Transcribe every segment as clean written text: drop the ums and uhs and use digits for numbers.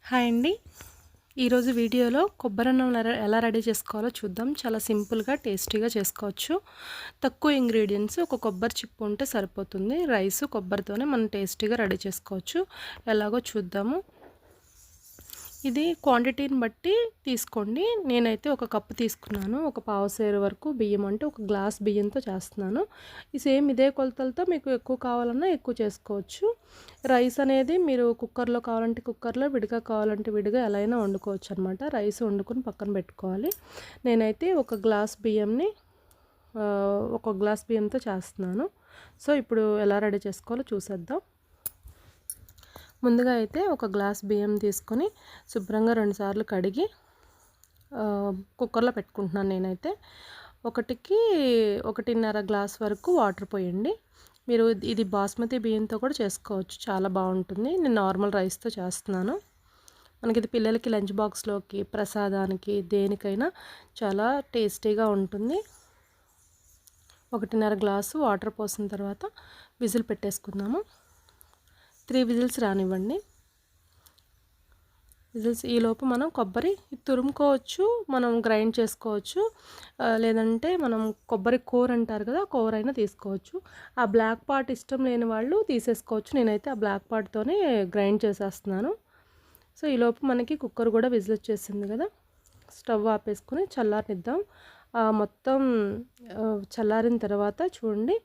Hi అండి. ఈరోజు వీడియోలో కొబ్బరన్నం ఎలా రెడీ చేసుకోవాలో చూద్దాం. చాలా సింపుల్‌గా, టేస్టీగా చేసుకోవచ్చు. తక్కువ ఇంగ్రీడియెంట్స్, ఒక కొబ్బరి చిప్ప ఉంటే సరిపోతుంది. రైస్, కొబ్బరితోనే మనం టేస్టీగా రెడీ చేసుకోవచ్చు. ఎలాగో చూద్దాము. ఇది క్వాంటిటీని బట్టి తీసుకోండి. నేనైతే ఒక కప్పు తీసుకున్నాను. ఒక పావు సేరు వరకు బియ్యం, అంటే ఒక గ్లాస్ బియ్యంతో చేస్తున్నాను. సేమ్ ఇదే కొలతలతో మీకు ఎక్కువ కావాలన్నా ఎక్కువ చేసుకోవచ్చు. రైస్ అనేది మీరు కుక్కర్లో కావాలంటే కుక్కర్లో, విడిగా కావాలంటే విడిగా ఎలా అయినా వండుకోవచ్చు అనమాట. రైస్ వండుకొని పక్కన పెట్టుకోవాలి. నేనైతే ఒక గ్లాస్ బియ్యంతో చేస్తున్నాను. సో ఇప్పుడు ఎలా రెడీ చేసుకోవాలో చూసేద్దాం. ముందుగా అయితే ఒక గ్లాస్ బియ్యం తీసుకొని శుభ్రంగా 2 సార్లు కడిగి కుక్కర్లో పెట్టుకుంటున్నాను. నేనైతే 1.5 గ్లాస్ వరకు వాటర్ పోయండి. మీరు ఇది బాస్మతి బియ్యంతో కూడా చేసుకోవచ్చు, చాలా బాగుంటుంది. నేను నార్మల్ రైస్తో చేస్తున్నాను. మనకి ఇది పిల్లలకి లంచ్ బాక్స్లోకి, ప్రసాదానికి, దేనికైనా చాలా టేస్టీగా ఉంటుంది. 1.5 గ్లాసు వాటర్ పోసిన తర్వాత విజిల్ పెట్టేసుకుందాము. 3 విజిల్స్ రానివ్వండి. విజిల్స్ ఈలోపు మనం కొబ్బరి తురుముకోవచ్చు, మనం గ్రైండ్ చేసుకోవచ్చు, లేదంటే మనం కొబ్బరి కూర అంటారు కదా, కూరైనా తీసుకోవచ్చు. ఆ బ్లాక్ పార్ట్ ఇష్టం లేని వాళ్ళు తీసేసుకోవచ్చు. నేనైతే ఆ బ్లాక్ పార్ట్తోనే గ్రైండ్ చేసేస్తున్నాను. సో ఈలోపు మనకి కుక్కర్ కూడా విజిల్ వచ్చేసింది కదా. స్టవ్ ఆపేసుకొని చల్లారనిద్దాం. మొత్తం చల్లారిన తర్వాత చూడండి,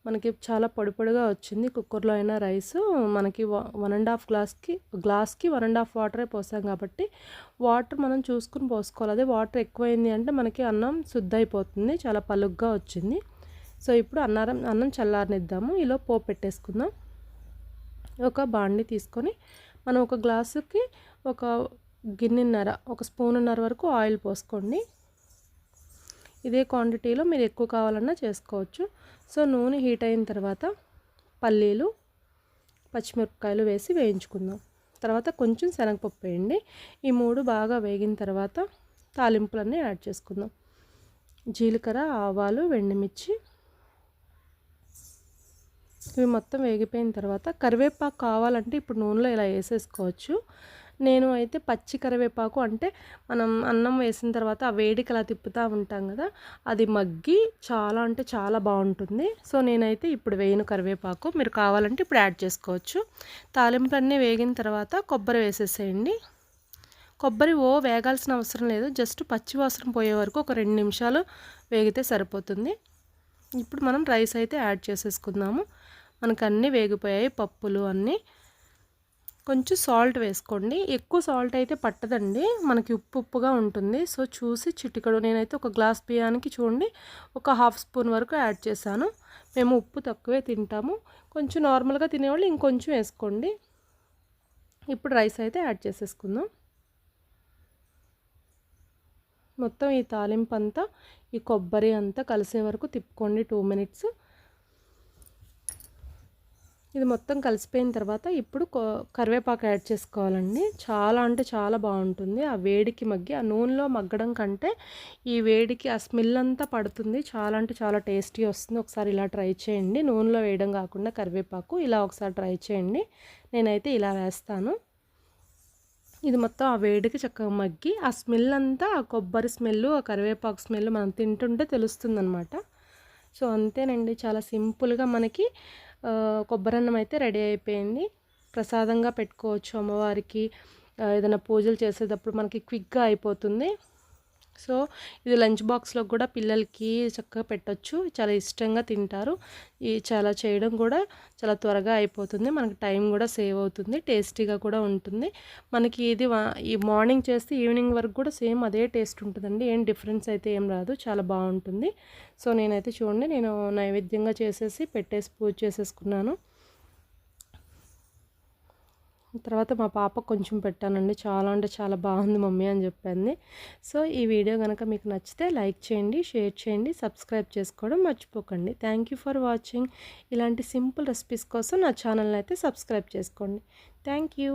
మనకి చాలా పొడి పొడిగా వచ్చింది. కుక్కర్లో అయినా రైస్ మనకి 1.5 గ్లాస్కి 1.5 వాటరే పోసాం కాబట్టి వాటర్ మనం చూసుకుని పోసుకోవాలి. అదే వాటర్ ఎక్కువైంది అంటే మనకి అన్నం శుద్ధ అయిపోతుంది, చాలా పలుగ్గా వచ్చింది. సో ఇప్పుడు అన్నం చల్లారనిద్దాము. ఇలా పోపు పెట్టేసుకుందాం. ఒక బాండి తీసుకొని మనం ఒక గ్లాసుకి ఒక స్పూన్నర వరకు ఆయిల్ పోసుకోండి. ఇదే క్వాంటిటీలో మీరు ఎక్కువ కావాలన్నా చేసుకోవచ్చు. సో నూనె హీట్ అయిన తర్వాత పల్లీలు, పచ్చిమిరపకాయలు వేసి వేయించుకుందాం. తర్వాత కొంచెం శనగపప్పు వేయండి. ఈ 3 బాగా వేగిన తర్వాత తాలింపులన్నీ యాడ్ చేసుకుందాం. జీలకర్ర, ఆవాలు, ఎండుమిర్చి ఇవి మొత్తం వేగిపోయిన తర్వాత కరివేపాకు కావాలంటే ఇప్పుడు నూనెలో ఇలా వేసేసుకోవచ్చు. నేను అయితే పచ్చి కరివేపాకు, అంటే మనం అన్నం వేసిన తర్వాత ఆ వేడికి అలా తిప్పుతూ ఉంటాం కదా, అది మగ్గి చాలా అంటే చాలా బాగుంటుంది. సో నేనైతే ఇప్పుడు వేయను కరివేపాకు, మీరు కావాలంటే ఇప్పుడు యాడ్ చేసుకోవచ్చు. తాలింపులన్నీ వేగిన తర్వాత కొబ్బరి వేసేసేయండి. కొబ్బరి వేగాల్సిన అవసరం లేదు, జస్ట్ పచ్చి వాసన పోయే వరకు ఒక 2 నిమిషాలు వేగితే సరిపోతుంది. ఇప్పుడు మనం రైస్ అయితే యాడ్ చేసేసుకుందాము. మనకు అన్నీ వేగిపోయాయి, పప్పులు అన్నీ. కొంచెం సాల్ట్ వేసుకోండి. ఎక్కువ సాల్ట్ అయితే పట్టదండి, మనకి ఉప్పుగా ఉంటుంది. సో చూసి చిటికెడు, నేనైతే ఒక గ్లాస్ బియ్యానికి చూడండి ఒక 1/2 స్పూన్ వరకు యాడ్ చేశాను. మేము ఉప్పు తక్కువే తింటాము, కొంచెం నార్మల్గా తినేవాళ్ళు ఇంకొంచెం వేసుకోండి. ఇప్పుడు రైస్ అయితే యాడ్ చేసేసుకుందాం. మొత్తం ఈ తాలింపు అంతా, ఈ కొబ్బరి అంతా కలిసే వరకు తిప్పుకోండి 2 మినిట్స్. ఇది మొత్తం కలిసిపోయిన తర్వాత ఇప్పుడు కరివేపాకు యాడ్ చేసుకోవాలండి. చాలా అంటే చాలా బాగుంటుంది. ఆ వేడికి మగ్గి, ఆ నూనెలో మగ్గడం కంటే ఈ వేడికి ఆ స్మెల్ అంతా పడుతుంది. చాలా అంటే చాలా టేస్టీ వస్తుంది. ఒకసారి ఇలా ట్రై చేయండి. నూనెలో వేయడం కాకుండా కరివేపాకు ఇలా ఒకసారి ట్రై చేయండి. నేనైతే ఇలా వేస్తాను. ఇది మొత్తం ఆ వేడికి చక్కగా మగ్గి, ఆ స్మెల్ అంతా, ఆ కొబ్బరి స్మెల్, ఆ కరివేపాకు స్మెల్ మనం తింటుంటే తెలుస్తుందన్నమాట. సో అంతేనండి, చాలా సింపుల్గా మనకి కొబ్బరన్నం అయితే రెడీ అయిపోయింది. ప్రసాదంగా పెట్టుకోవచ్చు అమ్మవారికి, ఏదైనా పూజలు చేసేటప్పుడు మనకి క్విక్గా అయిపోతుంది. సో ఇది లంచ్ బాక్స్లో కూడా పిల్లలకి చక్కగా పెట్టచ్చు, చాలా ఇష్టంగా తింటారు. చాలా చేయడం కూడా చాలా త్వరగా అయిపోతుంది, మనకి టైం కూడా సేవ్ అవుతుంది, టేస్టీగా కూడా ఉంటుంది. మనకి ఇది ఈ మార్నింగ్ చేస్తే ఈవినింగ్ వరకు కూడా సేమ్ అదే టేస్ట్ ఉంటుందండి, ఏం డిఫరెన్స్ అయితే ఏం రాదు, చాలా బాగుంటుంది. సో నేనైతే చూడండి, నేను నైవేద్యంగా చేసేసి పెట్టేసి పూజ చేసేసుకున్నాను. తర్వాత మా పాప కొంచెం పెట్టానండి, చాలా అంటే చాలా బాగుంది మమ్మీ అని చెప్పింది. సో ఈ వీడియో కనుక మీకు నచ్చితే లైక్ చేయండి, షేర్ చేయండి, సబ్స్క్రైబ్ చేసుకోవడం మర్చిపోకండి. Thank you for watching. ఇలాంటి సింపుల్ రెసిపీస్ కోసం నా ఛానల్ని అయితే సబ్స్క్రైబ్ చేసుకోండి. Thank you.